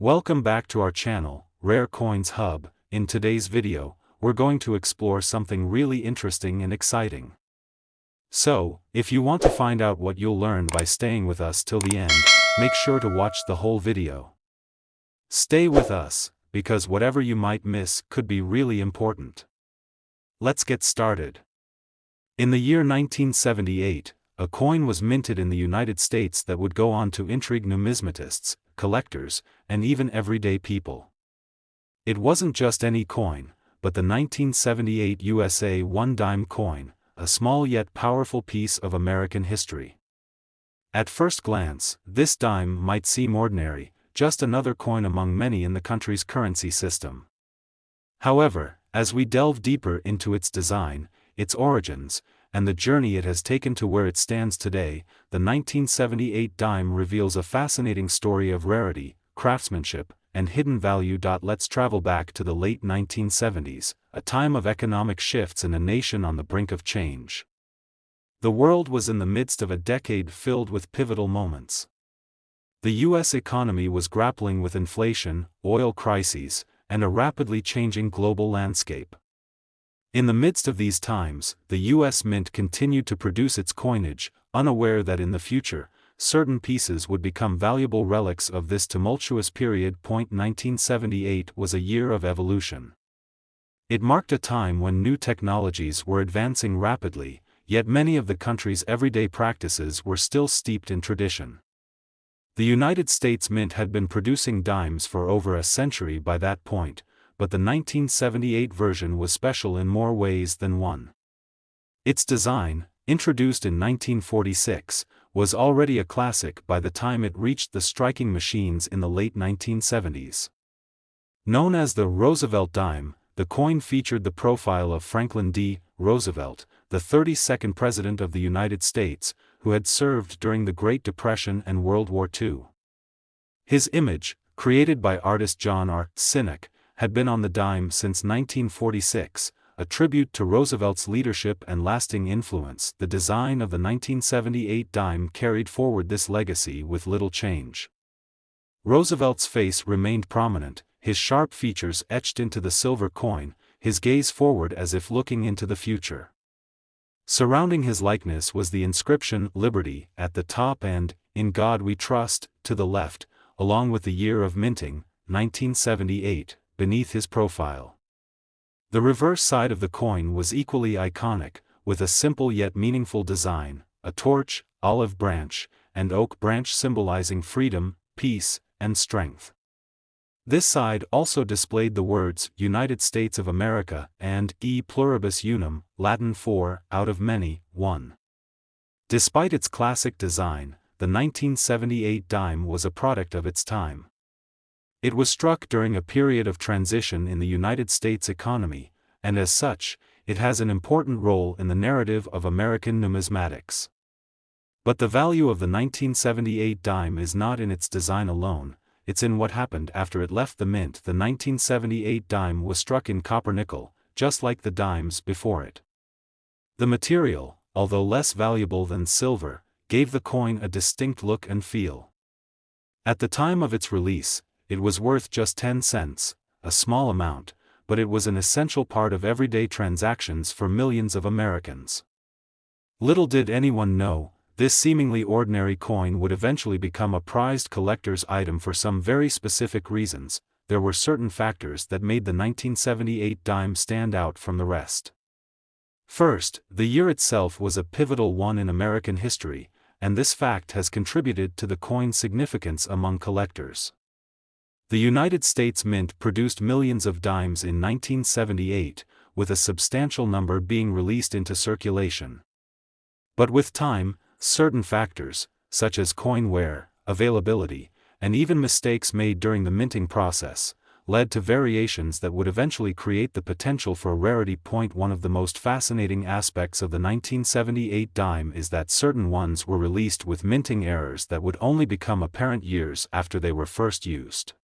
Welcome back to our channel, Rare Coins Hub. In today's video, we're going to explore something really interesting and exciting. So, if you want to find out what you'll learn by staying with us till the end, make sure to watch the whole video. Stay with us, because whatever you might miss could be really important. Let's get started. In the year 1978, a coin was minted in the United States that would go on to intrigue numismatists, collectors, and even everyday people. It wasn't just any coin, but the 1978 USA 1-dime coin, a small yet powerful piece of American history. At first glance, this dime might seem ordinary, just another coin among many in the country's currency system. However, as we delve deeper into its design, its origins, and the journey it has taken to where it stands today, the 1978 dime reveals a fascinating story of rarity, craftsmanship, and hidden value. Let's travel back to the late 1970s, a time of economic shifts in a nation on the brink of change. The world was in the midst of a decade filled with pivotal moments. The U.S. economy was grappling with inflation, oil crises, and a rapidly changing global landscape. In the midst of these times, the U.S. Mint continued to produce its coinage, unaware that in the future, certain pieces would become valuable relics of this tumultuous period. 1978 was a year of evolution. It marked a time when new technologies were advancing rapidly, yet many of the country's everyday practices were still steeped in tradition. The United States Mint had been producing dimes for over a century by that point, but the 1978 version was special in more ways than one. Its design, introduced in 1946, was already a classic by the time it reached the striking machines in the late 1970s. Known as the Roosevelt dime, the coin featured the profile of Franklin D. Roosevelt, the 32nd President of the United States, who had served during the Great Depression and World War II. His image, created by artist John R. Sinek, had been on the dime since 1946, a tribute to Roosevelt's leadership and lasting influence. The design of the 1978 dime carried forward this legacy with little change. Roosevelt's face remained prominent, his sharp features etched into the silver coin, his gaze forward as if looking into the future. Surrounding his likeness was the inscription "Liberty" at the top and "In God We Trust" to the left, along with the year of minting, 1978, beneath his profile. The reverse side of the coin was equally iconic, with a simple yet meaningful design, a torch, olive branch, and oak branch symbolizing freedom, peace, and strength. This side also displayed the words "United States of America" and "E pluribus unum," Latin for "out of many, one." Despite its classic design, the 1978 dime was a product of its time. It was struck during a period of transition in the United States economy, and as such, it has an important role in the narrative of American numismatics. But the value of the 1978 dime is not in its design alone, it's in what happened after it left the mint. The 1978 dime was struck in copper-nickel, just like the dimes before it. The material, although less valuable than silver, gave the coin a distinct look and feel. At the time of its release, it was worth just 10 cents, a small amount, but it was an essential part of everyday transactions for millions of Americans. Little did anyone know, this seemingly ordinary coin would eventually become a prized collector's item for some very specific reasons. There were certain factors that made the 1978 dime stand out from the rest. First, the year itself was a pivotal one in American history, and this fact has contributed to the coin's significance among collectors. The United States Mint produced millions of dimes in 1978, with a substantial number being released into circulation. But with time, certain factors, such as coin wear, availability, and even mistakes made during the minting process, led to variations that would eventually create the potential for rarity. One of the most fascinating aspects of the 1978 dime is that certain ones were released with minting errors that would only become apparent years after they were first used.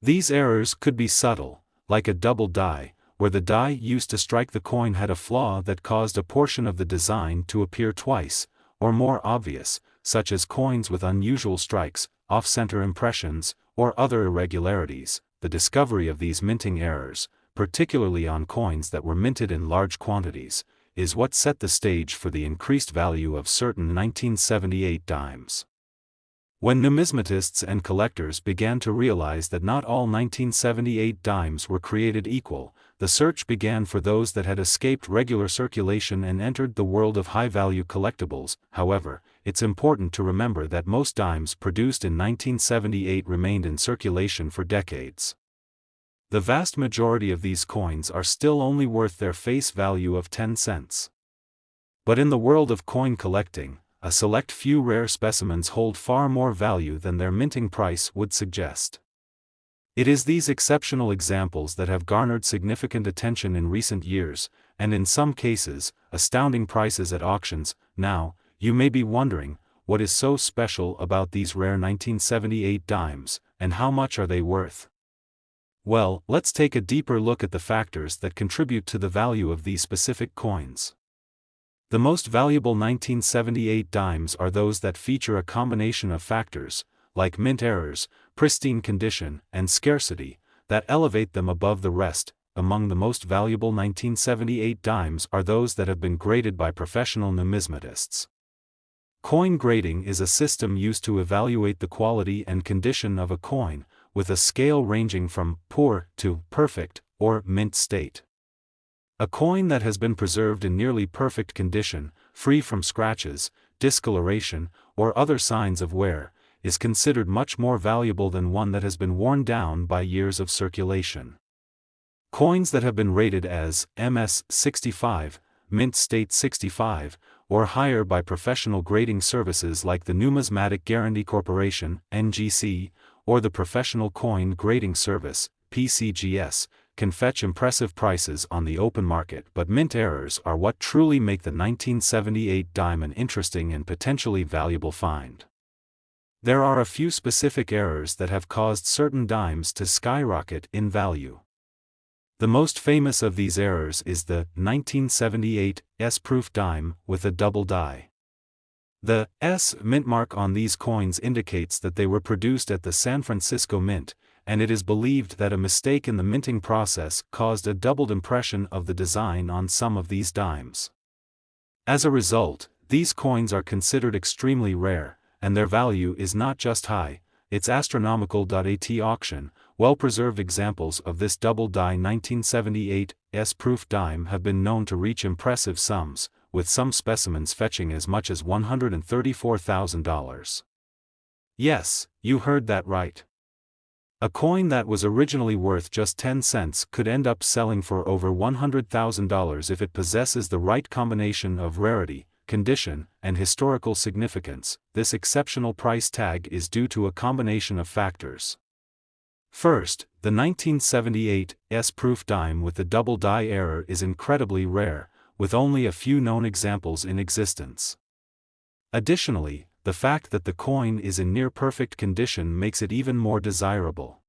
These errors could be subtle, like a double die, where the die used to strike the coin had a flaw that caused a portion of the design to appear twice, or more obvious, such as coins with unusual strikes, off-center impressions, or other irregularities. The discovery of these minting errors, particularly on coins that were minted in large quantities, is what set the stage for the increased value of certain 1978 dimes. When numismatists and collectors began to realize that not all 1978 dimes were created equal, the search began for those that had escaped regular circulation and entered the world of high-value collectibles. However, it's important to remember that most dimes produced in 1978 remained in circulation for decades. The vast majority of these coins are still only worth their face value of 10 cents. But in the world of coin collecting, a select few rare specimens hold far more value than their minting price would suggest. It is these exceptional examples that have garnered significant attention in recent years, and in some cases, astounding prices at auctions. Now, you may be wondering, what is so special about these rare 1978 dimes, and how much are they worth? Well, let's take a deeper look at the factors that contribute to the value of these specific coins. The most valuable 1978 dimes are those that feature a combination of factors, like mint errors, pristine condition, and scarcity, that elevate them above the rest. Among the most valuable 1978 dimes are those that have been graded by professional numismatists. Coin grading is a system used to evaluate the quality and condition of a coin, with a scale ranging from poor to perfect, or mint state. A coin that has been preserved in nearly perfect condition, free from scratches, discoloration, or other signs of wear, is considered much more valuable than one that has been worn down by years of circulation. Coins that have been rated as MS 65, mint state 65, or higher by professional grading services like the Numismatic Guarantee Corporation, NGC, or the Professional Coin Grading Service, PCGS, can fetch impressive prices on the open market, but mint errors are what truly make the 1978 dime an interesting and potentially valuable find. There are a few specific errors that have caused certain dimes to skyrocket in value. The most famous of these errors is the 1978 S-proof dime with a double die. The S mint mark on these coins indicates that they were produced at the San Francisco Mint, and it is believed that a mistake in the minting process caused a doubled impression of the design on some of these dimes. As a result, these coins are considered extremely rare, and their value is not just high, it's astronomical. At auction, well-preserved examples of this double-die 1978 S-proof dime have been known to reach impressive sums, with some specimens fetching as much as $134,000. Yes, you heard that right. A coin that was originally worth just 10 cents could end up selling for over $100,000 if it possesses the right combination of rarity, condition, and historical significance. This exceptional price tag is due to a combination of factors. First, the 1978 S-proof dime with the double die error is incredibly rare, with only a few known examples in existence. Additionally, the fact that the coin is in near-perfect condition makes it even more desirable.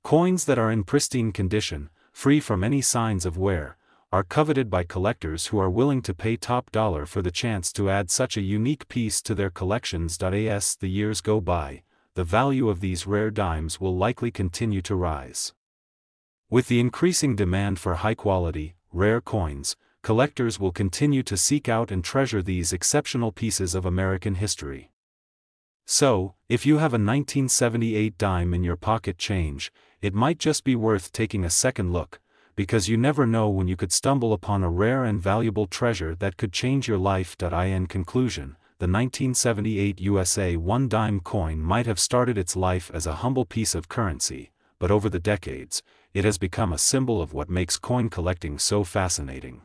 Coins that are in pristine condition, free from any signs of wear, are coveted by collectors who are willing to pay top dollar for the chance to add such a unique piece to their collections. As the years go by, the value of these rare dimes will likely continue to rise. With the increasing demand for high-quality, rare coins, collectors will continue to seek out and treasure these exceptional pieces of American history. So, if you have a 1978 dime in your pocket change, it might just be worth taking a second look, because you never know when you could stumble upon a rare and valuable treasure that could change your life. In conclusion, the 1978 USA 1 dime coin might have started its life as a humble piece of currency, but over the decades, it has become a symbol of what makes coin collecting so fascinating.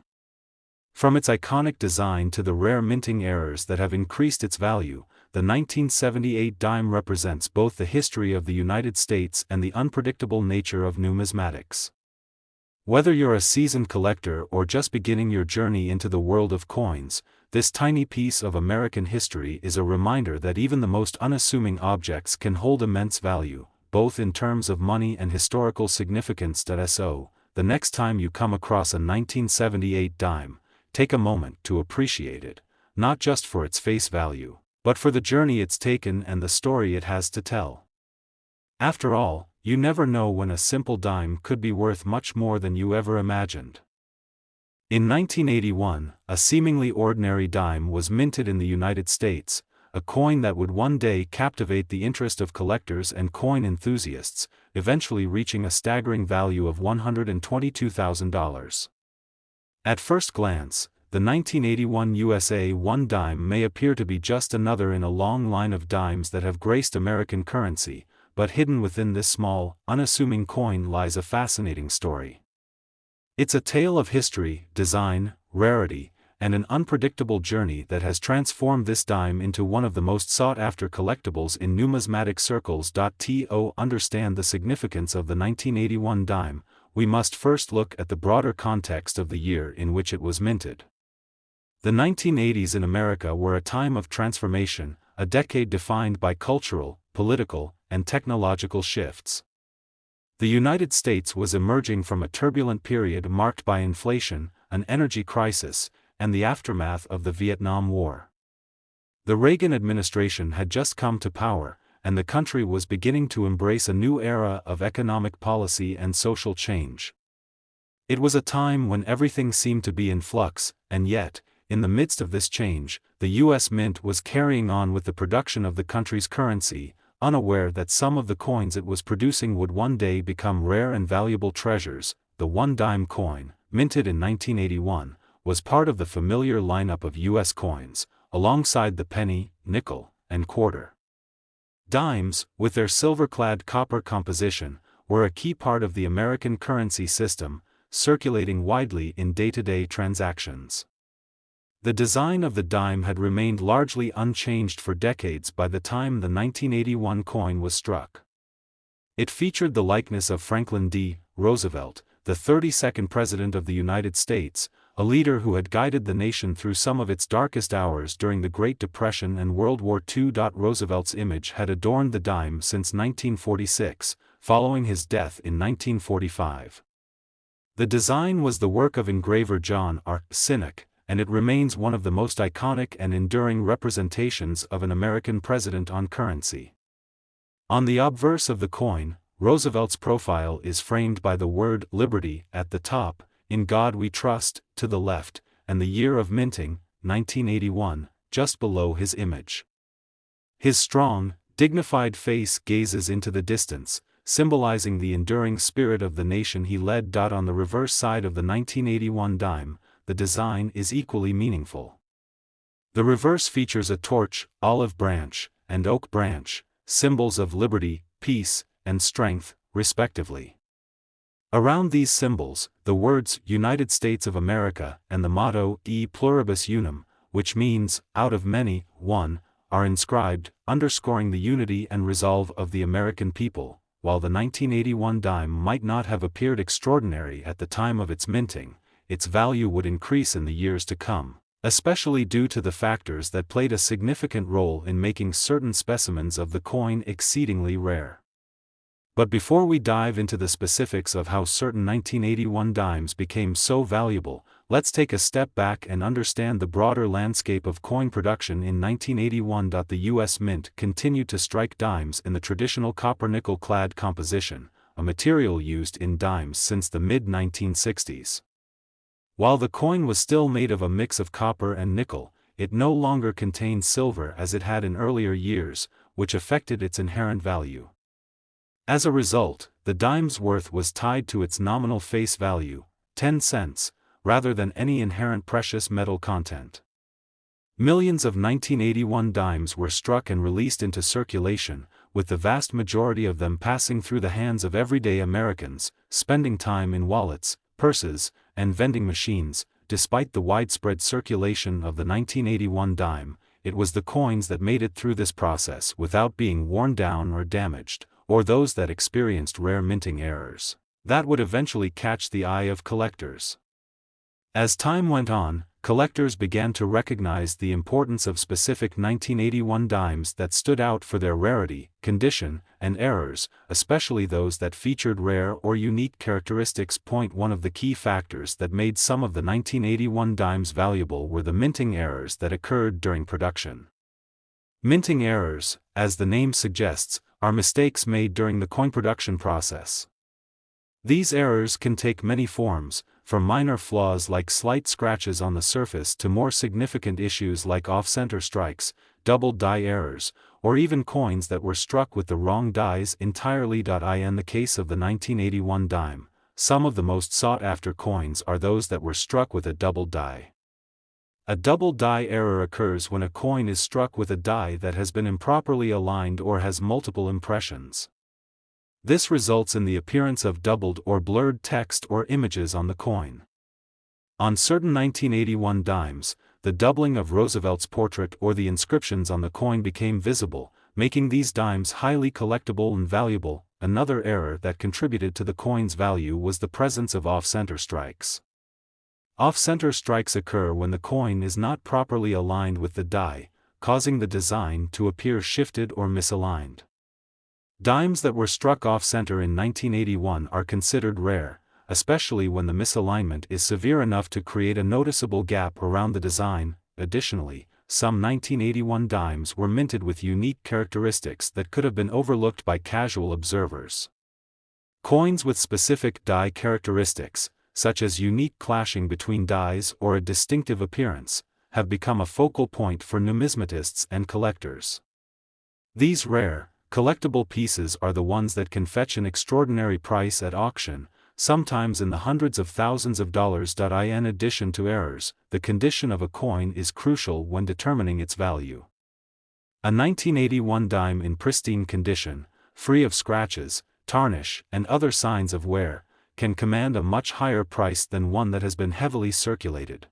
From its iconic design to the rare minting errors that have increased its value, the 1978 dime represents both the history of the United States and the unpredictable nature of numismatics. Whether you're a seasoned collector or just beginning your journey into the world of coins, this tiny piece of American history is a reminder that even the most unassuming objects can hold immense value, both in terms of money and historical significance. So, the next time you come across a 1978 dime, take a moment to appreciate it, not just for its face value, but for the journey it's taken and the story it has to tell. After all, you never know when a simple dime could be worth much more than you ever imagined. In 1981, a seemingly ordinary dime was minted in the United States, a coin that would one day captivate the interest of collectors and coin enthusiasts, eventually reaching a staggering value of $122,000. At first glance, the 1981 USA 1 dime may appear to be just another in a long line of dimes that have graced American currency, but hidden within this small, unassuming coin lies a fascinating story. It's a tale of history, design, rarity, and an unpredictable journey that has transformed this dime into one of the most sought-after collectibles in numismatic circles. To understand the significance of the 1981 dime, we must first look at the broader context of the year in which it was minted. The 1980s in America were a time of transformation, a decade defined by cultural, political, and technological shifts. The United States was emerging from a turbulent period marked by inflation, an energy crisis, and the aftermath of the Vietnam War. The Reagan administration had just come to power, and the country was beginning to embrace a new era of economic policy and social change. It was a time when everything seemed to be in flux, and yet, in the midst of this change, the U.S. Mint was carrying on with the production of the country's currency, unaware that some of the coins it was producing would one day become rare and valuable treasures. The 1-dime coin, minted in 1981, was part of the familiar lineup of U.S. coins, alongside the penny, nickel, and quarter. Dimes, with their silver-clad copper composition, were a key part of the American currency system, circulating widely in day-to-day transactions. The design of the dime had remained largely unchanged for decades by the time the 1981 coin was struck. It featured the likeness of Franklin D. Roosevelt, the 32nd President of the United States, a leader who had guided the nation through some of its darkest hours during the Great Depression and World War II. Roosevelt's image had adorned the dime since 1946, following his death in 1945. The design was the work of engraver John R. Sinek, and it remains one of the most iconic and enduring representations of an American president on currency. On the obverse of the coin, Roosevelt's profile is framed by the word liberty at the top, in God we trust, to the left, and the year of minting, 1981, just below his image. His strong, dignified face gazes into the distance, symbolizing the enduring spirit of the nation he led. On the reverse side of the 1981 dime, the design is equally meaningful. The reverse features a torch, olive branch, and oak branch, symbols of liberty, peace, and strength, respectively. Around these symbols, the words United States of America and the motto E pluribus unum, which means, out of many, one, are inscribed, underscoring the unity and resolve of the American people. While the 1981 dime might not have appeared extraordinary at the time of its minting, its value would increase in the years to come, especially due to the factors that played a significant role in making certain specimens of the coin exceedingly rare. But before we dive into the specifics of how certain 1981 dimes became so valuable, let's take a step back and understand the broader landscape of coin production in 1981. The U.S. Mint continued to strike dimes in the traditional copper-nickel clad composition, a material used in dimes since the mid-1960s. While the coin was still made of a mix of copper and nickel, it no longer contained silver as it had in earlier years, which affected its inherent value. As a result, the dime's worth was tied to its nominal face value, 10 cents, rather than any inherent precious metal content. Millions of 1981 dimes were struck and released into circulation, with the vast majority of them passing through the hands of everyday Americans, spending time in wallets, purses, and vending machines. Despite the widespread circulation of the 1981 dime, it was the coins that made it through this process without being worn down or damaged, or those that experienced rare minting errors, that would eventually catch the eye of collectors. As time went on, collectors began to recognize the importance of specific 1981 dimes that stood out for their rarity, condition, and errors, especially those that featured rare or unique characteristics. One of the key factors that made some of the 1981 dimes valuable were the minting errors that occurred during production. Minting errors, as the name suggests, are mistakes made during the coin production process. These errors can take many forms, from minor flaws like slight scratches on the surface to more significant issues like off-center strikes, double die errors, or even coins that were struck with the wrong dies entirely. In the case of the 1981 dime, some of the most sought-after coins are those that were struck with a double die. A double die error occurs when a coin is struck with a die that has been improperly aligned or has multiple impressions. This results in the appearance of doubled or blurred text or images on the coin. On certain 1981 dimes, the doubling of Roosevelt's portrait or the inscriptions on the coin became visible, making these dimes highly collectible and valuable. Another error that contributed to the coin's value was the presence of off-center strikes. Off-center strikes occur when the coin is not properly aligned with the die, causing the design to appear shifted or misaligned. Dimes that were struck off-center in 1981 are considered rare, especially when the misalignment is severe enough to create a noticeable gap around the design. Additionally, some 1981 dimes were minted with unique characteristics that could have been overlooked by casual observers. Coins with specific die characteristics, such as unique clashing between dies or a distinctive appearance, have become a focal point for numismatists and collectors. These rare, collectible pieces are the ones that can fetch an extraordinary price at auction, sometimes in the hundreds of thousands of dollars. In addition to errors, the condition of a coin is crucial when determining its value. A 1981 dime in pristine condition, free of scratches, tarnish, and other signs of wear, can command a much higher price than one that has been heavily circulated.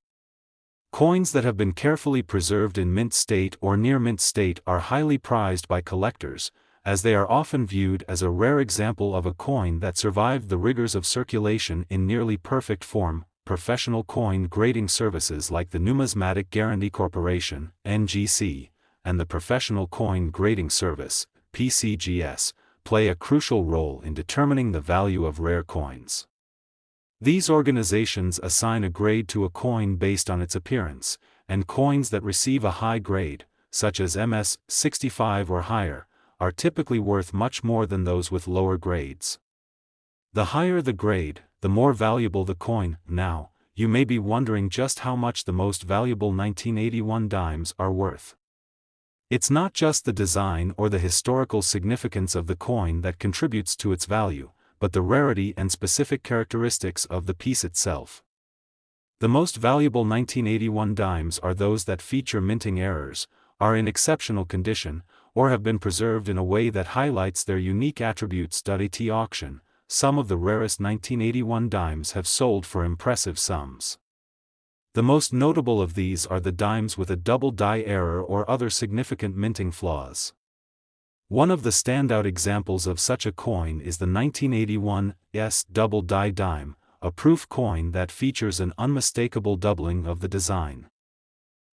Coins that have been carefully preserved in mint state or near mint state are highly prized by collectors, as they are often viewed as a rare example of a coin that survived the rigors of circulation in nearly perfect form. Professional coin grading services like the Numismatic Guarantee Corporation (NGC) and the Professional Coin Grading Service (PCGS) play a crucial role in determining the value of rare coins. These organizations assign a grade to a coin based on its appearance, and coins that receive a high grade, such as MS 65 or higher, are typically worth much more than those with lower grades. The higher the grade, the more valuable the coin. Now, you may be wondering just how much the most valuable 1981 dimes are worth. It's not just the design or the historical significance of the coin that contributes to its value, but the rarity and specific characteristics of the piece itself. The most valuable 1981 dimes are those that feature minting errors, are in exceptional condition, or have been preserved in a way that highlights their unique attributes. At auction, some of the rarest 1981 dimes have sold for impressive sums. The most notable of these are the dimes with a double die error or other significant minting flaws. One of the standout examples of such a coin is the 1981 S double die dime, a proof coin that features an unmistakable doubling of the design.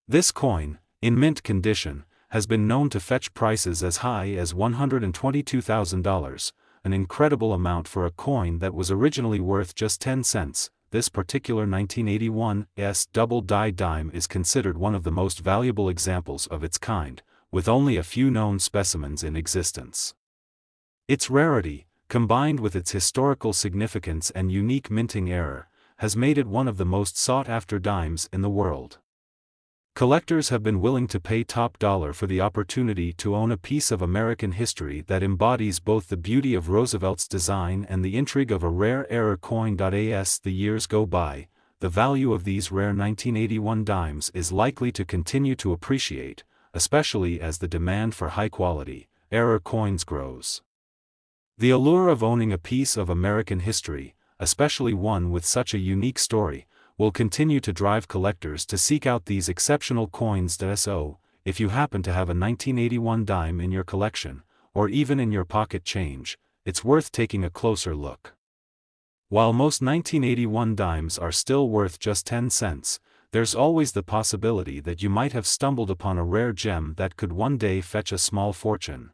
This coin, in mint condition, has been known to fetch prices as high as $122,000, an incredible amount for a coin that was originally worth just 10 cents. This particular 1981 S double die dime is considered one of the most valuable examples of its kind, with only a few known specimens in existence. Its rarity, combined with its historical significance and unique minting error, has made it one of the most sought-after dimes in the world. Collectors have been willing to pay top dollar for the opportunity to own a piece of American history that embodies both the beauty of Roosevelt's design and the intrigue of a rare error coin. As the years go by, the value of these rare 1981 dimes is likely to continue to appreciate, especially as the demand for high-quality, error coins grows. The allure of owning a piece of American history, especially one with such a unique story, will continue to drive collectors to seek out these exceptional coins. So, if you happen to have a 1981 dime in your collection, or even in your pocket change, it's worth taking a closer look. While most 1981 dimes are still worth just 10 cents, there's always the possibility that you might have stumbled upon a rare gem that could one day fetch a small fortune.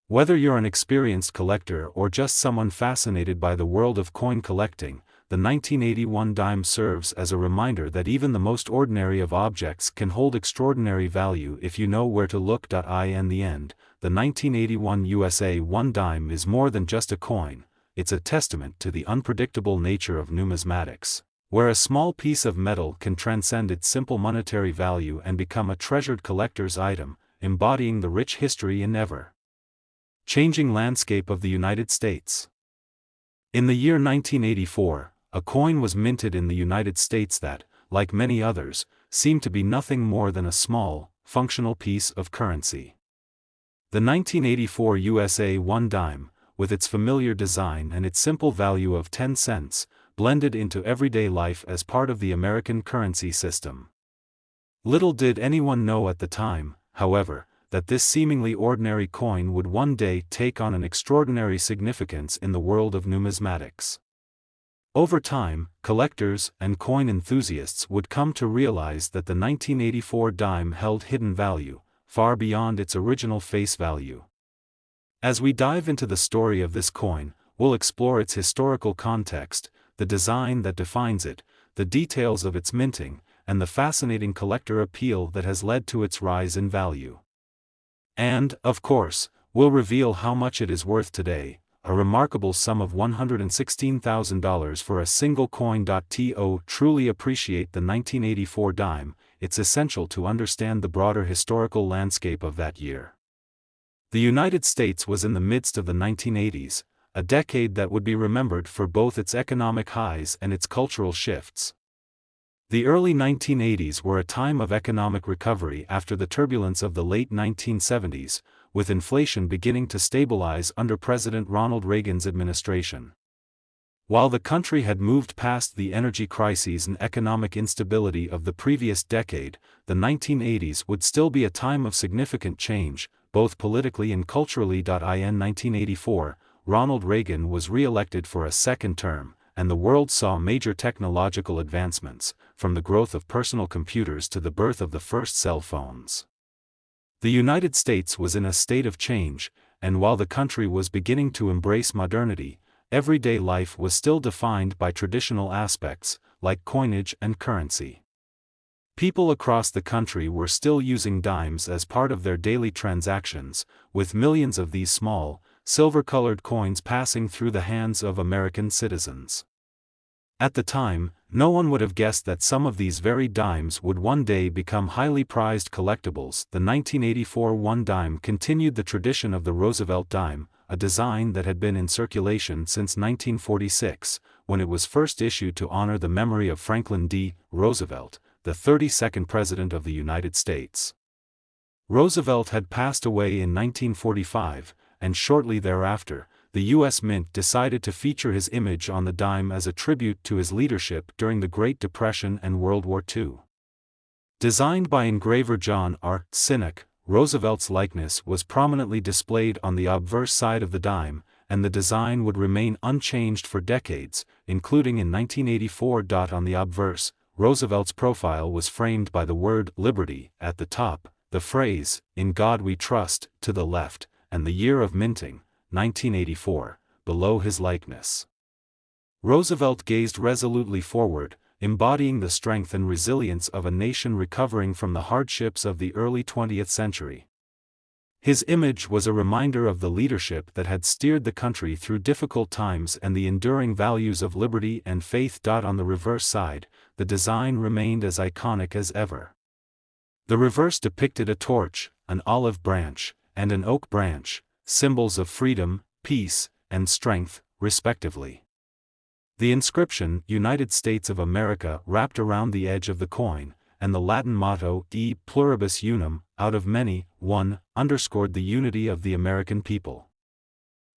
Whether you're an experienced collector or just someone fascinated by the world of coin collecting, the 1981 dime serves as a reminder that even the most ordinary of objects can hold extraordinary value if you know where to look. In the end, the 1981 USA 1 dime is more than just a coin, it's a testament to the unpredictable nature of numismatics, where a small piece of metal can transcend its simple monetary value and become a treasured collector's item, embodying the rich history and ever-changing landscape of the United States. In the year 1984, a coin was minted in the United States that, like many others, seemed to be nothing more than a small, functional piece of currency. The 1984 USA 1 dime, with its familiar design and its simple value of 10 cents, blended into everyday life as part of the American currency system. Little did anyone know at the time, however, that this seemingly ordinary coin would one day take on an extraordinary significance in the world of numismatics. Over time, collectors and coin enthusiasts would come to realize that the 1984 dime held hidden value, far beyond its original face value. As we dive into the story of this coin, we'll explore its historical context, the design that defines it, the details of its minting, and the fascinating collector appeal that has led to its rise in value. And, of course, we'll reveal how much it is worth today, a remarkable sum of $116,000 for a single coin. To truly appreciate the 1984 dime, it's essential to understand the broader historical landscape of that year. The United States was in the midst of the 1980s, a decade that would be remembered for both its economic highs and its cultural shifts. The early 1980s were a time of economic recovery after the turbulence of the late 1970s, with inflation beginning to stabilize under President Ronald Reagan's administration. While the country had moved past the energy crises and economic instability of the previous decade, the 1980s would still be a time of significant change, both politically and culturally. In 1984, Ronald Reagan was re-elected for a second term, and the world saw major technological advancements, from the growth of personal computers to the birth of the first cell phones. The United States was in a state of change, and while the country was beginning to embrace modernity, everyday life was still defined by traditional aspects, like coinage and currency. People across the country were still using dimes as part of their daily transactions, with millions of these small, silver-colored coins passing through the hands of American citizens. At the time, no one would have guessed that some of these very dimes would one day become highly prized collectibles. The 1984 1 dime continued the tradition of the Roosevelt dime, a design that had been in circulation since 1946, when it was first issued to honor the memory of Franklin D. Roosevelt, the 32nd President of the United States. Roosevelt had passed away in 1945, and shortly thereafter, the U.S. Mint decided to feature his image on the dime as a tribute to his leadership during the Great Depression and World War II. Designed by engraver John R. Sinek, Roosevelt's likeness was prominently displayed on the obverse side of the dime, and the design would remain unchanged for decades, including in 1984. On the obverse, Roosevelt's profile was framed by the word "Liberty" at the top, the phrase, "In God We Trust," to the left, and the year of minting, 1984, below his likeness. Roosevelt gazed resolutely forward, embodying the strength and resilience of a nation recovering from the hardships of the early 20th century. His image was a reminder of the leadership that had steered the country through difficult times and the enduring values of liberty and faith. On the reverse side, the design remained as iconic as ever. The reverse depicted a torch, an olive branch, and an oak branch, symbols of freedom, peace, and strength, respectively. The inscription, "United States of America," wrapped around the edge of the coin, and the Latin motto, "E pluribus unum," out of many, one, underscored the unity of the American people.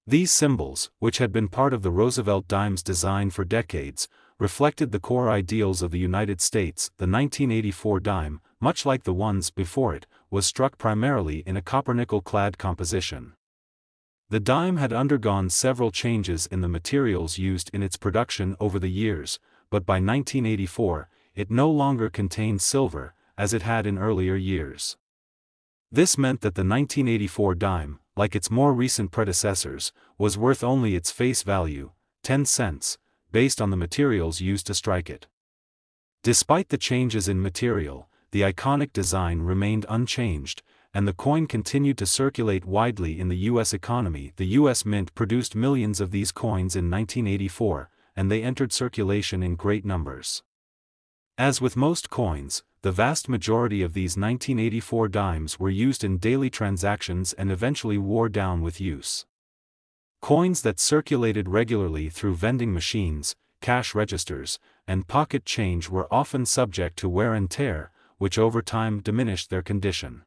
These symbols, which had been part of the Roosevelt dime's design for decades, reflected the core ideals of the United States. The 1984 dime, much like the ones before it, was struck primarily in a copper-nickel-clad composition. The dime had undergone several changes in the materials used in its production over the years, but by 1984, it no longer contained silver, as it had in earlier years. This meant that the 1984 dime, like its more recent predecessors, was worth only its face value, 10 cents, based on the materials used to strike it. Despite the changes in material, the iconic design remained unchanged, and the coin continued to circulate widely in the U.S. economy. The U.S. Mint produced millions of these coins in 1984, and they entered circulation in great numbers. As with most coins, the vast majority of these 1984 dimes were used in daily transactions and eventually wore down with use. Coins that circulated regularly through vending machines, cash registers, and pocket change were often subject to wear and tear, which over time diminished their condition.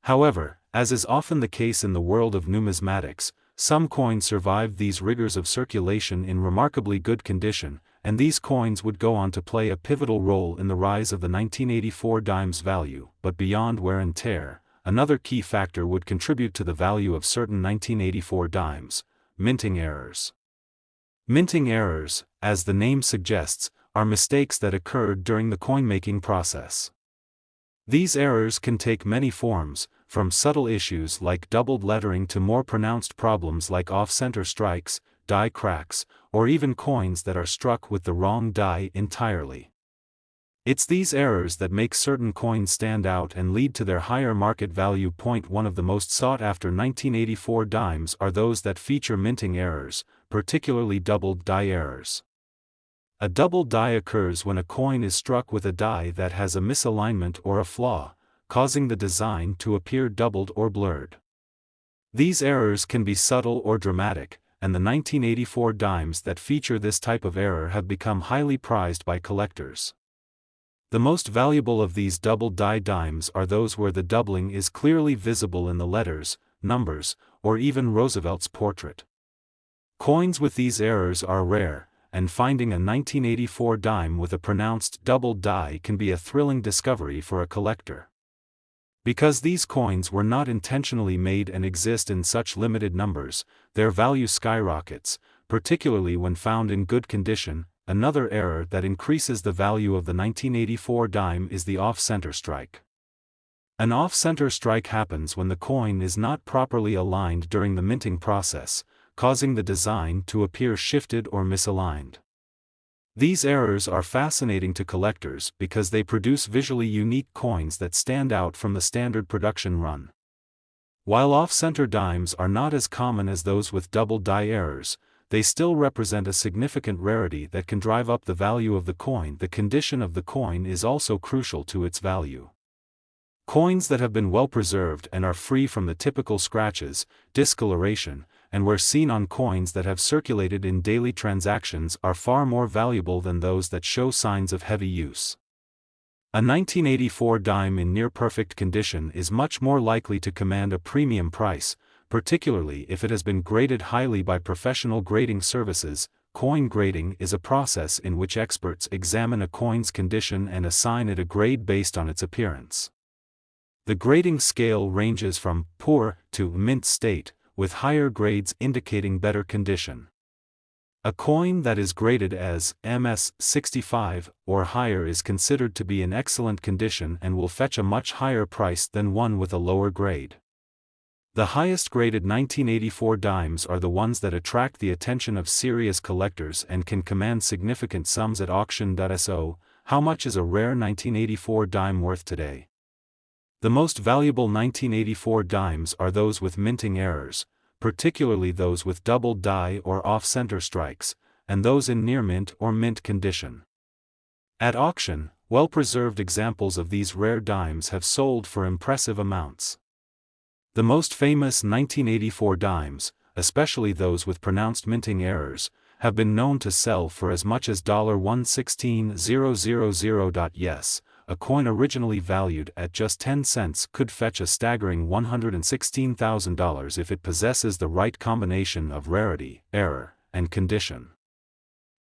However, as is often the case in the world of numismatics, some coins survived these rigors of circulation in remarkably good condition, and these coins would go on to play a pivotal role in the rise of the 1984 dime's value. But beyond wear and tear, another key factor would contribute to the value of certain 1984 dimes: minting errors. Minting errors, as the name suggests, are mistakes that occurred during the coin-making process. These errors can take many forms, from subtle issues like doubled lettering to more pronounced problems like off-center strikes, die cracks, or even coins that are struck with the wrong die entirely. It's these errors that make certain coins stand out and lead to their higher market value. One of the most sought-after 1984 dimes are those that feature minting errors, particularly doubled die errors. A doubled die occurs when a coin is struck with a die that has a misalignment or a flaw, causing the design to appear doubled or blurred. These errors can be subtle or dramatic, and the 1984 dimes that feature this type of error have become highly prized by collectors. The most valuable of these doubled die dimes are those where the doubling is clearly visible in the letters, numbers, or even Roosevelt's portrait. Coins with these errors are rare, and finding a 1984 dime with a pronounced doubled die can be a thrilling discovery for a collector. Because these coins were not intentionally made and exist in such limited numbers, their value skyrockets, particularly when found in good condition. Another error that increases the value of the 1984 dime is the off-center strike. An off-center strike happens when the coin is not properly aligned during the minting process, causing the design to appear shifted or misaligned. These errors are fascinating to collectors because they produce visually unique coins that stand out from the standard production run. While off-center dimes are not as common as those with double die errors, they still represent a significant rarity that can drive up the value of the coin. The condition of the coin is also crucial to its value. Coins that have been well preserved and are free from the typical scratches, discoloration, and were seen on coins that have circulated in daily transactions are far more valuable than those that show signs of heavy use. A 1984 dime in near-perfect condition is much more likely to command a premium price, particularly if it has been graded highly by professional grading services. Coin grading is a process in which experts examine a coin's condition and assign it a grade based on its appearance. The grading scale ranges from poor to mint state, with higher grades indicating better condition. A coin that is graded as MS-65 or higher is considered to be in excellent condition and will fetch a much higher price than one with a lower grade. The highest graded 1984 dimes are the ones that attract the attention of serious collectors and can command significant sums at auction. So, how much is a rare 1984 dime worth today? The most valuable 1984 dimes are those with minting errors, particularly those with doubled die or off-center strikes, and those in near mint or mint condition. At auction, well-preserved examples of these rare dimes have sold for impressive amounts. The most famous 1984 dimes, especially those with pronounced minting errors, have been known to sell for as much as $116,000. Yes, a coin originally valued at just 10 cents could fetch a staggering $116,000 if it possesses the right combination of rarity, error, and condition.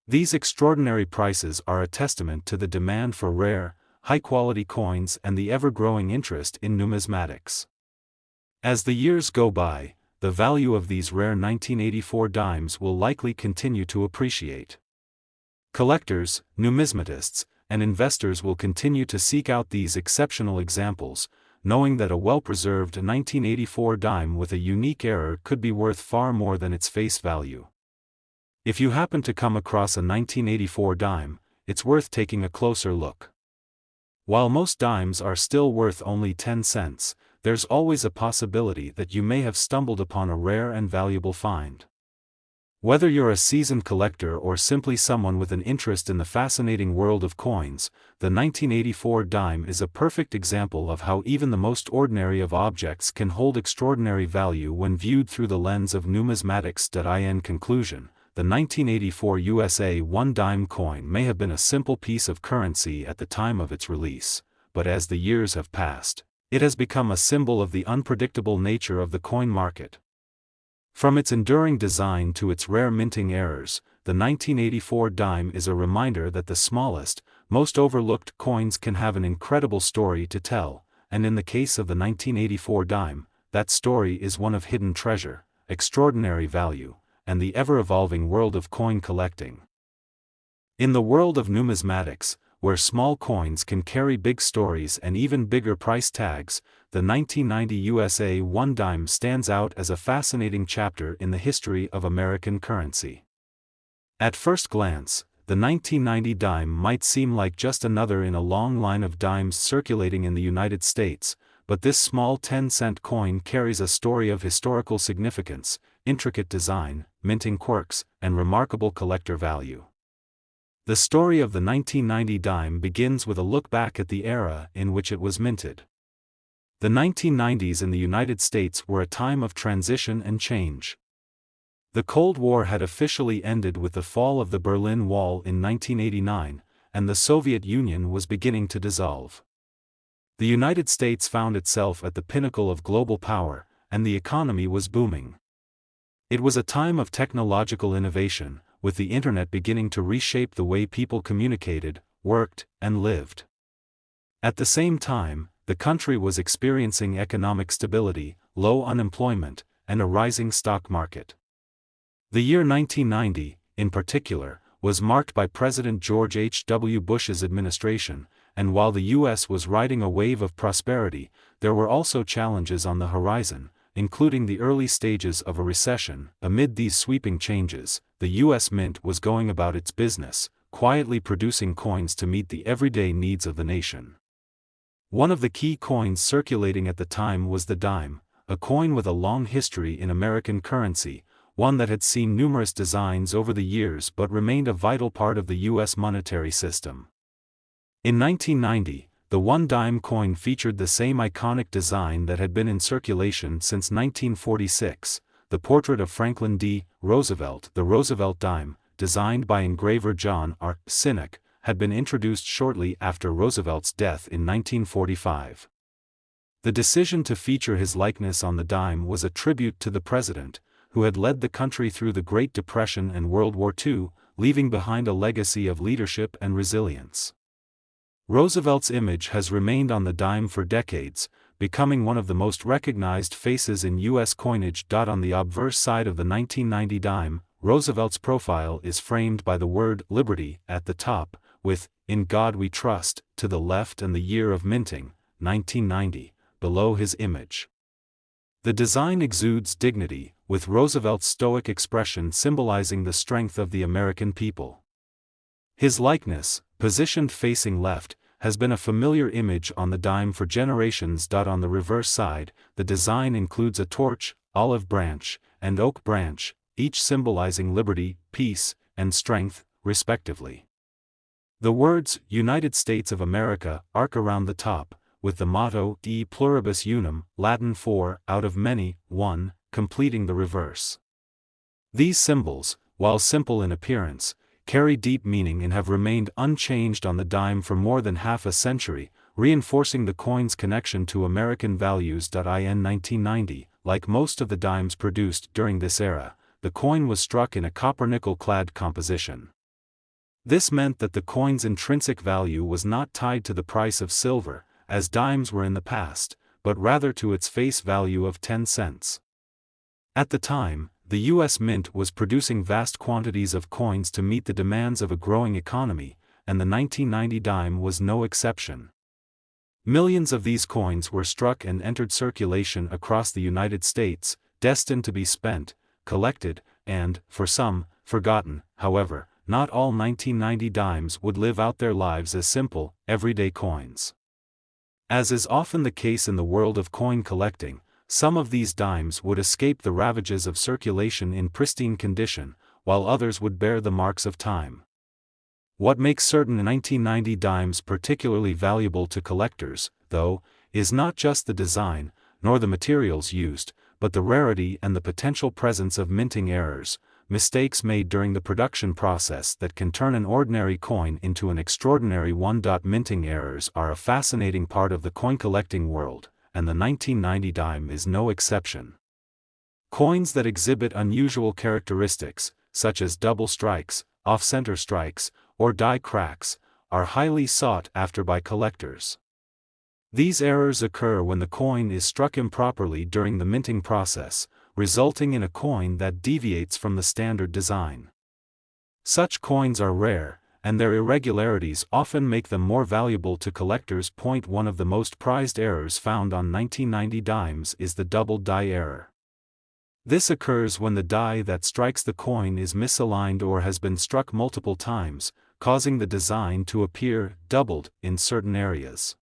These extraordinary prices are a testament to the demand for rare, high-quality coins and the ever-growing interest in numismatics. As the years go by, the value of these rare 1984 dimes will likely continue to appreciate. Collectors, numismatists, and investors will continue to seek out these exceptional examples, knowing that a well-preserved 1984 dime with a unique error could be worth far more than its face value. If you happen to come across a 1984 dime, it's worth taking a closer look. While most dimes are still worth only 10 cents, there's always a possibility that you may have stumbled upon a rare and valuable find. Whether you're a seasoned collector or simply someone with an interest in the fascinating world of coins, the 1984 dime is a perfect example of how even the most ordinary of objects can hold extraordinary value when viewed through the lens of numismatics. In conclusion, the 1984 USA 1 dime coin may have been a simple piece of currency at the time of its release, but as the years have passed, it has become a symbol of the unpredictable nature of the coin market. From its enduring design to its rare minting errors, the 1984 dime is a reminder that the smallest, most overlooked coins can have an incredible story to tell, and in the case of the 1984 dime, that story is one of hidden treasure, extraordinary value, and the ever-evolving world of coin collecting. In the world of numismatics, where small coins can carry big stories and even bigger price tags, the 1990 USA 1 dime stands out as a fascinating chapter in the history of American currency. At first glance, the 1990 dime might seem like just another in a long line of dimes circulating in the United States, but this small 10-cent coin carries a story of historical significance, intricate design, minting quirks, and remarkable collector value. The story of the 1990 dime begins with a look back at the era in which it was minted. The 1990s in the United States were a time of transition and change. The Cold War had officially ended with the fall of the Berlin Wall in 1989, and the Soviet Union was beginning to dissolve. The United States found itself at the pinnacle of global power, and the economy was booming. It was a time of technological innovation, with the internet beginning to reshape the way people communicated, worked, and lived. At the same time, the country was experiencing economic stability, low unemployment, and a rising stock market. The year 1990, in particular, was marked by President George H.W. Bush's administration, and while the U.S. was riding a wave of prosperity, there were also challenges on the horizon, including the early stages of a recession. Amid these sweeping changes, the U.S. Mint was going about its business, quietly producing coins to meet the everyday needs of the nation. One of the key coins circulating at the time was the dime, a coin with a long history in American currency, one that had seen numerous designs over the years but remained a vital part of the U.S. monetary system. In 1990, the 1 dime coin featured the same iconic design that had been in circulation since 1946, the portrait of Franklin D. Roosevelt. The Roosevelt dime, designed by engraver John R. Sinek, had been introduced shortly after Roosevelt's death in 1945. The decision to feature his likeness on the dime was a tribute to the president, who had led the country through the Great Depression and World War II, leaving behind a legacy of leadership and resilience. Roosevelt's image has remained on the dime for decades, becoming one of the most recognized faces in U.S. coinage. On the obverse side of the 1990 dime, Roosevelt's profile is framed by the word liberty at the top, with "In God We Trust" to the left and the year of minting, 1990, below his image. The design exudes dignity, with Roosevelt's stoic expression symbolizing the strength of the American people. His likeness, positioned facing left, has been a familiar image on the dime for generations. On the reverse side, the design includes a torch, olive branch, and oak branch, each symbolizing liberty, peace, and strength, respectively. The words "United States of America" arc around the top, with the motto "E pluribus unum," Latin for "out of many, one," completing the reverse. These symbols, while simple in appearance, carry deep meaning and have remained unchanged on the dime for more than half a century, reinforcing the coin's connection to American values. In 1990, like most of the dimes produced during this era, the coin was struck in a copper-nickel clad composition. This meant that the coin's intrinsic value was not tied to the price of silver, as dimes were in the past, but rather to its face value of 10 cents. At the time, the U.S. Mint was producing vast quantities of coins to meet the demands of a growing economy, and the 1990 dime was no exception. Millions of these coins were struck and entered circulation across the United States, destined to be spent, collected, and, for some, forgotten. However, not all 1990 dimes would live out their lives as simple, everyday coins. As is often the case in the world of coin collecting, some of these dimes would escape the ravages of circulation in pristine condition, while others would bear the marks of time. What makes certain 1990 dimes particularly valuable to collectors, though, is not just the design, nor the materials used, but the rarity and the potential presence of minting errors, mistakes made during the production process that can turn an ordinary coin into an extraordinary one. Minting errors are a fascinating part of the coin collecting world, and the 1990 dime is no exception. Coins that exhibit unusual characteristics, such as double strikes, off-center strikes, or die cracks, are highly sought after by collectors. These errors occur when the coin is struck improperly during the minting process, resulting in a coin that deviates from the standard design. Such coins are rare, and their irregularities often make them more valuable to collectors. One of the most prized errors found on 1990 dimes is the double die error. This occurs when the die that strikes the coin is misaligned or has been struck multiple times, causing the design to appear doubled in certain areas.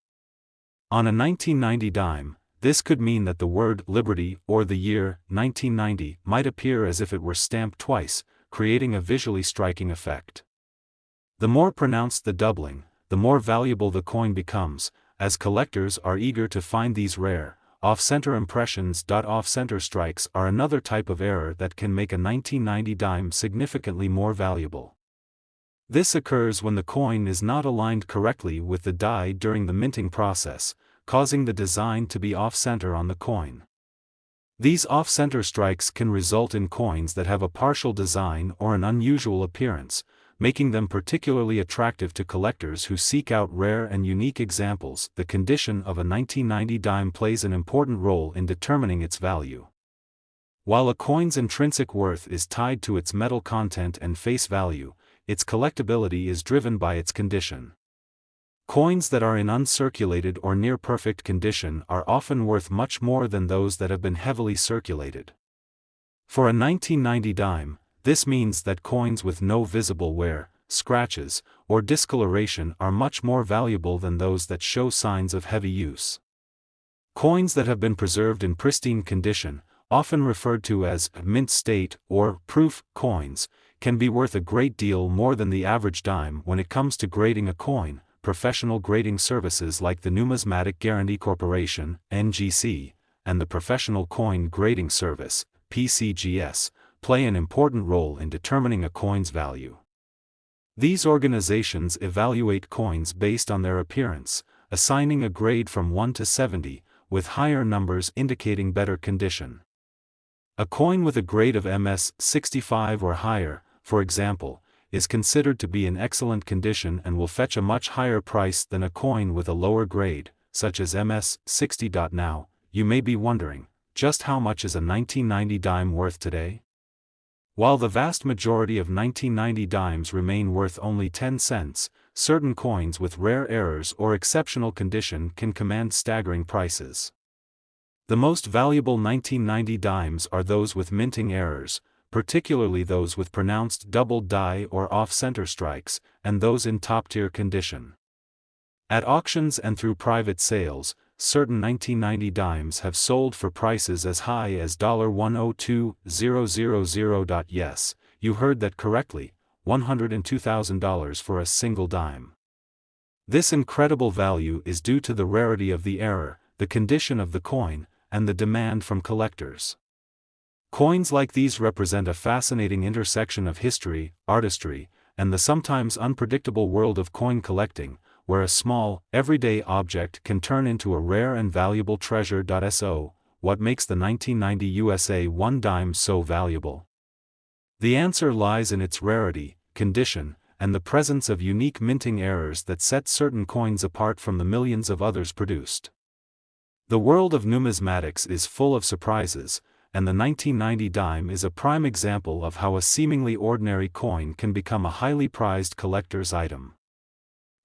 On a 1990 dime, this could mean that the word Liberty or the year 1990 might appear as if it were stamped twice, creating a visually striking effect. The more pronounced the doubling, the more valuable the coin becomes, as collectors are eager to find these rare, off-center impressions. Off-center strikes are another type of error that can make a 1990 dime significantly more valuable. This occurs when the coin is not aligned correctly with the die during the minting process, causing the design to be off-center on the coin. These off-center strikes can result in coins that have a partial design or an unusual appearance, making them particularly attractive to collectors who seek out rare and unique examples. The condition of a 1990 dime plays an important role in determining its value. While a coin's intrinsic worth is tied to its metal content and face value, its collectability is driven by its condition. Coins that are in uncirculated or near-perfect condition are often worth much more than those that have been heavily circulated. For a 1990 dime, this means that coins with no visible wear, scratches, or discoloration are much more valuable than those that show signs of heavy use. Coins that have been preserved in pristine condition, often referred to as mint state or proof coins, can be worth a great deal more than the average dime. When it comes to grading a coin, professional grading services like the Numismatic Guarantee Corporation (NGC) and the Professional Coin Grading Service (PCGS) play an important role in determining a coin's value. These organizations evaluate coins based on their appearance, assigning a grade from 1 to 70, with higher numbers indicating better condition. A coin with a grade of MS 65 or higher, for example, is considered to be in excellent condition and will fetch a much higher price than a coin with a lower grade, such as MS 60. Now, you may be wondering, just how much is a 1990 dime worth today? While the vast majority of 1990 dimes remain worth only 10 cents, certain coins with rare errors or exceptional condition can command staggering prices. The most valuable 1990 dimes are those with minting errors, particularly those with pronounced double die or off-center strikes, and those in top-tier condition. At auctions and through private sales, certain 1990 dimes have sold for prices as high as $102,000. Yes, you heard that correctly, $102,000 for a single dime. This incredible value is due to the rarity of the error, the condition of the coin, and the demand from collectors. Coins like these represent a fascinating intersection of history, artistry, and the sometimes unpredictable world of coin collecting, where a small, everyday object can turn into a rare and valuable treasure. So, what makes the 1990 USA 1 dime so valuable? The answer lies in its rarity, condition, and the presence of unique minting errors that set certain coins apart from the millions of others produced. The world of numismatics is full of surprises, and the 1990 dime is a prime example of how a seemingly ordinary coin can become a highly prized collector's item.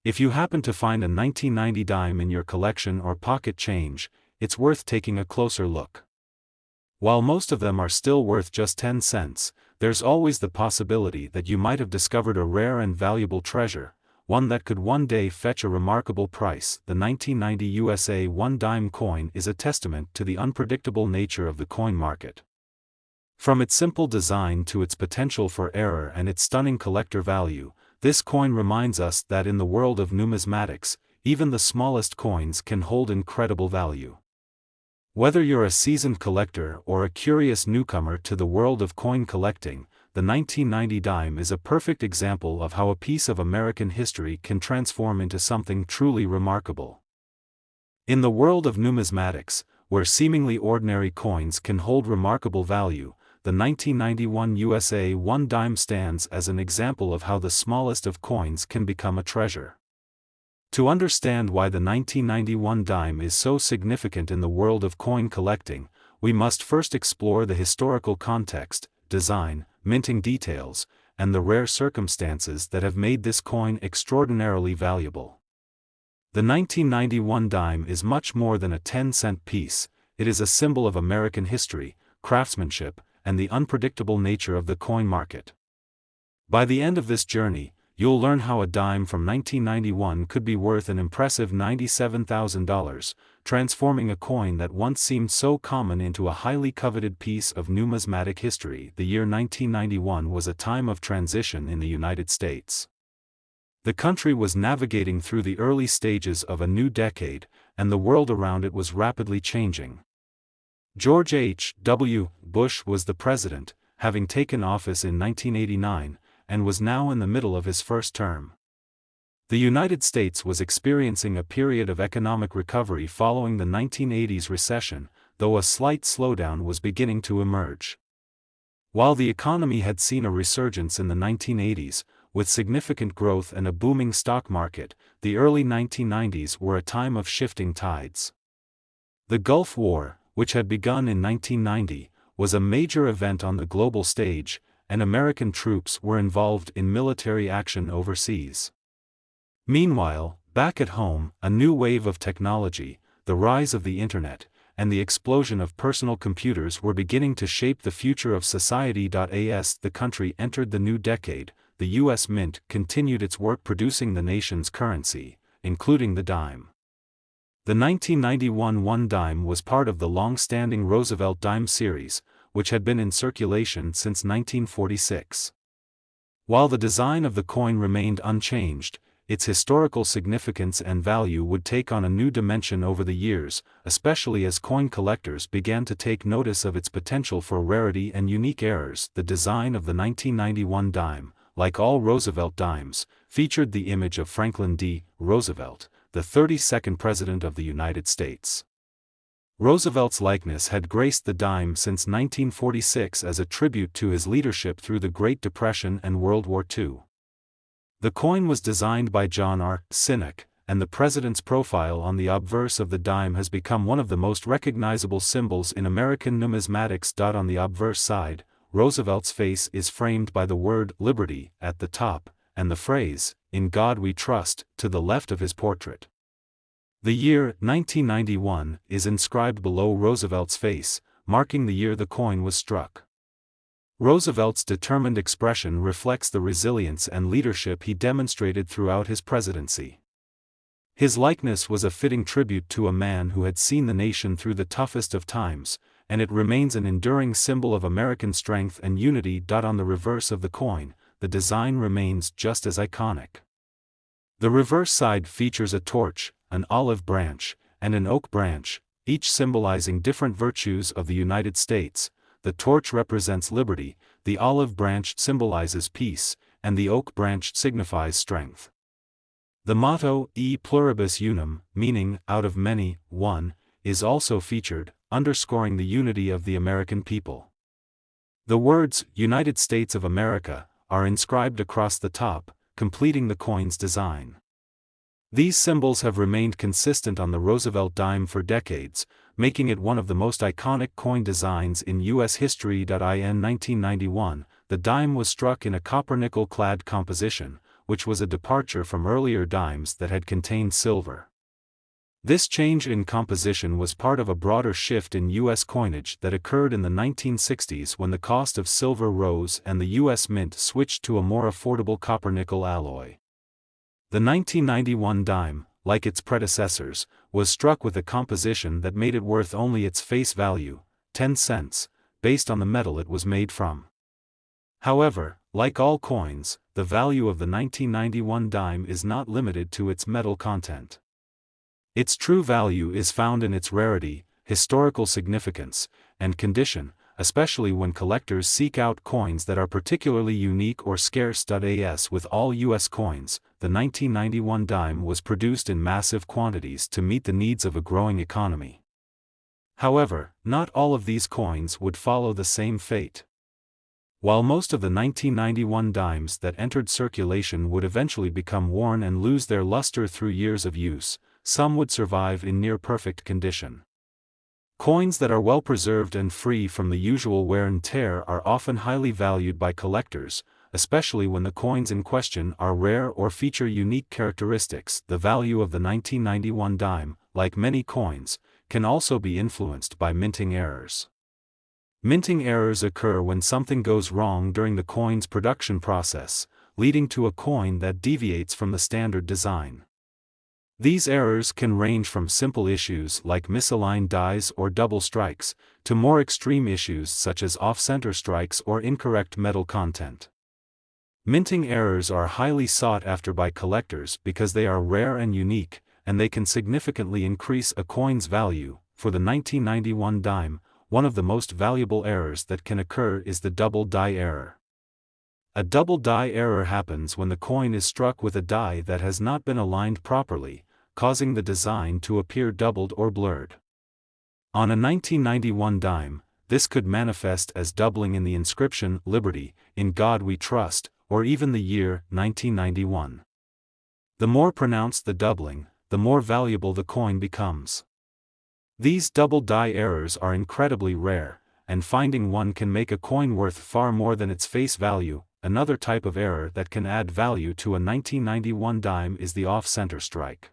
If you happen to find a 1990 dime in your collection or pocket change, it's worth taking a closer look. While most of them are still worth just 10 cents, there's always the possibility that you might have discovered a rare and valuable treasure, one that could one day fetch a remarkable price. The 1990 USA 1-dime coin is a testament to the unpredictable nature of the coin market. From its simple design to its potential for error and its stunning collector value, this coin reminds us that in the world of numismatics, even the smallest coins can hold incredible value. Whether you're a seasoned collector or a curious newcomer to the world of coin collecting, the 1990 dime is a perfect example of how a piece of American history can transform into something truly remarkable. In the world of numismatics, where seemingly ordinary coins can hold remarkable value, the 1991 USA 1-dime stands as an example of how the smallest of coins can become a treasure. To understand why the 1991 dime is so significant in the world of coin collecting, we must first explore the historical context, design, minting details, and the rare circumstances that have made this coin extraordinarily valuable. The 1991 dime is much more than a 10-cent piece. It is a symbol of American history, craftsmanship, and the unpredictable nature of the coin market. By the end of this journey, you'll learn how a dime from 1991 could be worth an impressive $97,000, transforming a coin that once seemed so common into a highly coveted piece of numismatic history. The year 1991 was a time of transition in the United States. The country was navigating through the early stages of a new decade, and the world around it was rapidly changing. George H.W. Bush was the president, having taken office in 1989, and was now in the middle of his first term. The United States was experiencing a period of economic recovery following the 1980s recession, though a slight slowdown was beginning to emerge. While the economy had seen a resurgence in the 1980s, with significant growth and a booming stock market, the early 1990s were a time of shifting tides. The Gulf War, which had begun in 1990, was a major event on the global stage, and American troops were involved in military action overseas. Meanwhile, back at home, a new wave of technology, the rise of the Internet, and the explosion of personal computers were beginning to shape the future of society. As the country entered the new decade, the U.S. Mint continued its work producing the nation's currency, including the dime. The 1991 1-dime was part of the long-standing Roosevelt dime series, which had been in circulation since 1946. While the design of the coin remained unchanged, its historical significance and value would take on a new dimension over the years, especially as coin collectors began to take notice of its potential for rarity and unique errors. The design of the 1991 dime, like all Roosevelt dimes, featured the image of Franklin D. Roosevelt, the 32nd President of the United States. Roosevelt's likeness had graced the dime since 1946 as a tribute to his leadership through the Great Depression and World War II. The coin was designed by John R. Sinek, and the president's profile on the obverse of the dime has become one of the most recognizable symbols in American numismatics. On the obverse side, Roosevelt's face is framed by the word "liberty" at the top, and the phrase, "In God We Trust," to the left of his portrait. The year 1991 is inscribed below Roosevelt's face, marking the year the coin was struck. Roosevelt's determined expression reflects the resilience and leadership he demonstrated throughout his presidency. His likeness was a fitting tribute to a man who had seen the nation through the toughest of times, and it remains an enduring symbol of American strength and unity. On the reverse of the coin, the design remains just as iconic. The reverse side features a torch, an olive branch, and an oak branch, each symbolizing different virtues of the United States. The torch represents liberty, the olive branch symbolizes peace, and the oak branch signifies strength. The motto, E pluribus unum, meaning, out of many, one, is also featured, underscoring the unity of the American people. The words, United States of America, are inscribed across the top, completing the coin's design. These symbols have remained consistent on the Roosevelt dime for decades, making it one of the most iconic coin designs in U.S. history. In 1991, the dime was struck in a copper-nickel-clad composition, which was a departure from earlier dimes that had contained silver. This change in composition was part of a broader shift in U.S. coinage that occurred in the 1960s when the cost of silver rose and the U.S. Mint switched to a more affordable copper-nickel alloy. The 1991 dime, like its predecessors, was struck with a composition that made it worth only its face value, 10 cents, based on the metal it was made from. However, like all coins, the value of the 1991 dime is not limited to its metal content. Its true value is found in its rarity, historical significance, and condition, especially when collectors seek out coins that are particularly unique or scarce. As with all U.S. coins, the 1991 dime was produced in massive quantities to meet the needs of a growing economy. However, not all of these coins would follow the same fate. While most of the 1991 dimes that entered circulation would eventually become worn and lose their luster through years of use, some would survive in near-perfect condition. Coins that are well preserved and free from the usual wear and tear are often highly valued by collectors, especially when the coins in question are rare or feature unique characteristics. The value of the 1991 dime, like many coins, can also be influenced by minting errors. Minting errors occur when something goes wrong during the coin's production process, leading to a coin that deviates from the standard design. These errors can range from simple issues like misaligned dies or double strikes, to more extreme issues such as off-center strikes or incorrect metal content. Minting errors are highly sought after by collectors because they are rare and unique, and they can significantly increase a coin's value. For the 1991 dime, one of the most valuable errors that can occur is the double die error. A double die error happens when the coin is struck with a die that has not been aligned properly, causing the design to appear doubled or blurred. On a 1991 dime, this could manifest as doubling in the inscription "Liberty, in God We Trust," or even the year 1991. The more pronounced the doubling, the more valuable the coin becomes. These double die errors are incredibly rare, and finding one can make a coin worth far more than its face value. Another type of error that can add value to a 1991 dime is the off-center strike.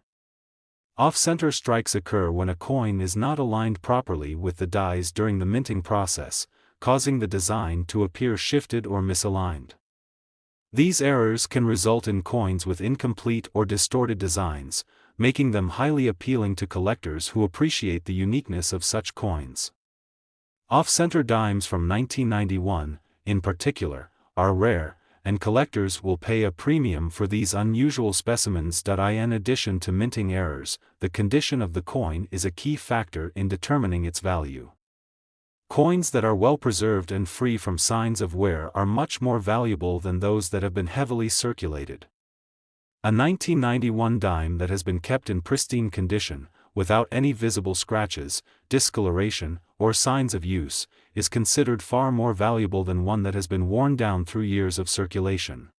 Off-center strikes occur when a coin is not aligned properly with the dies during the minting process, causing the design to appear shifted or misaligned. These errors can result in coins with incomplete or distorted designs, making them highly appealing to collectors who appreciate the uniqueness of such coins. Off-center dimes from 1991, in particular, are rare, and collectors will pay a premium for these unusual specimens. In addition to minting errors, the condition of the coin is a key factor in determining its value. Coins that are well preserved and free from signs of wear are much more valuable than those that have been heavily circulated. A 1991 dime that has been kept in pristine condition, without any visible scratches, discoloration, or signs of use, is considered far more valuable than one that has been worn down through years of circulation.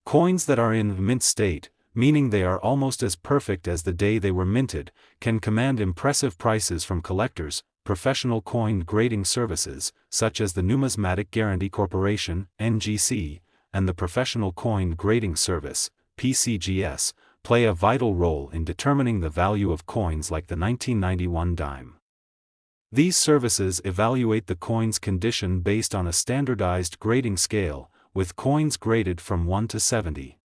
Coins that are in mint state, meaning they are almost as perfect as the day they were minted, can command impressive prices from collectors. Professional coin grading services, such as the Numismatic Guarantee Corporation (NGC) and the Professional Coin Grading Service (PCGS), play a vital role in determining the value of coins like the 1991 dime. These services evaluate the coin's condition based on a standardized grading scale, with coins graded from 1 to 70.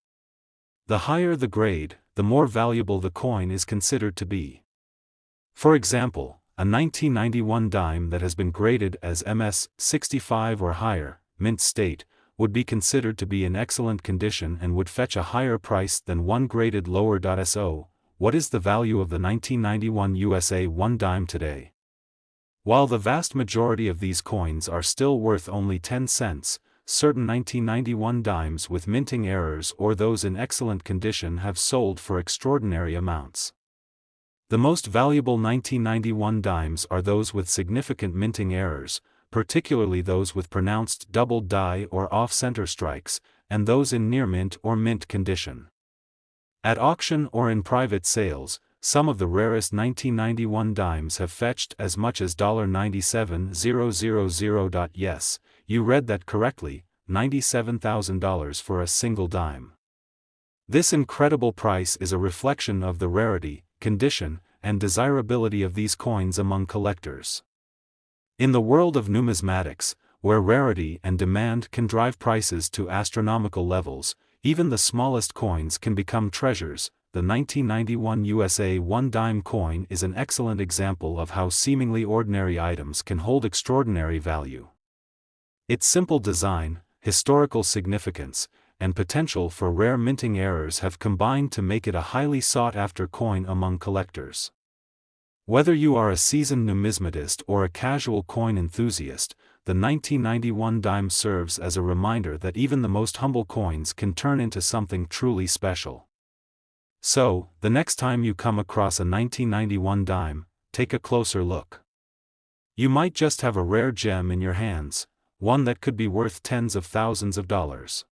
The higher the grade, the more valuable the coin is considered to be. For example, a 1991 dime that has been graded as MS 65 or higher, mint state, would be considered to be in excellent condition and would fetch a higher price than one graded lower. So, what is the value of the 1991 USA 1 dime today? While the vast majority of these coins are still worth only 10 cents, certain 1991 dimes with minting errors or those in excellent condition have sold for extraordinary amounts. The most valuable 1991 dimes are those with significant minting errors, particularly those with pronounced double die or off-center strikes, and those in near mint or mint condition. At auction or in private sales, some of the rarest 1991 dimes have fetched as much as $97,000. Yes, you read that correctly, $97,000 for a single dime. This incredible price is a reflection of the rarity, condition, and desirability of these coins among collectors. In the world of numismatics, where rarity and demand can drive prices to astronomical levels, Even the smallest coins can become treasures. The 1991 USA 1-dime coin is an excellent example of how seemingly ordinary items can hold extraordinary value. Its simple design, historical significance, and potential for rare minting errors have combined to make it a highly sought-after coin among collectors. Whether you are a seasoned numismatist or a casual coin enthusiast, the 1991 dime serves as a reminder that even the most humble coins can turn into something truly special. So, the next time you come across a 1991 dime, take a closer look. You might just have a rare gem in your hands, one that could be worth tens of thousands of dollars.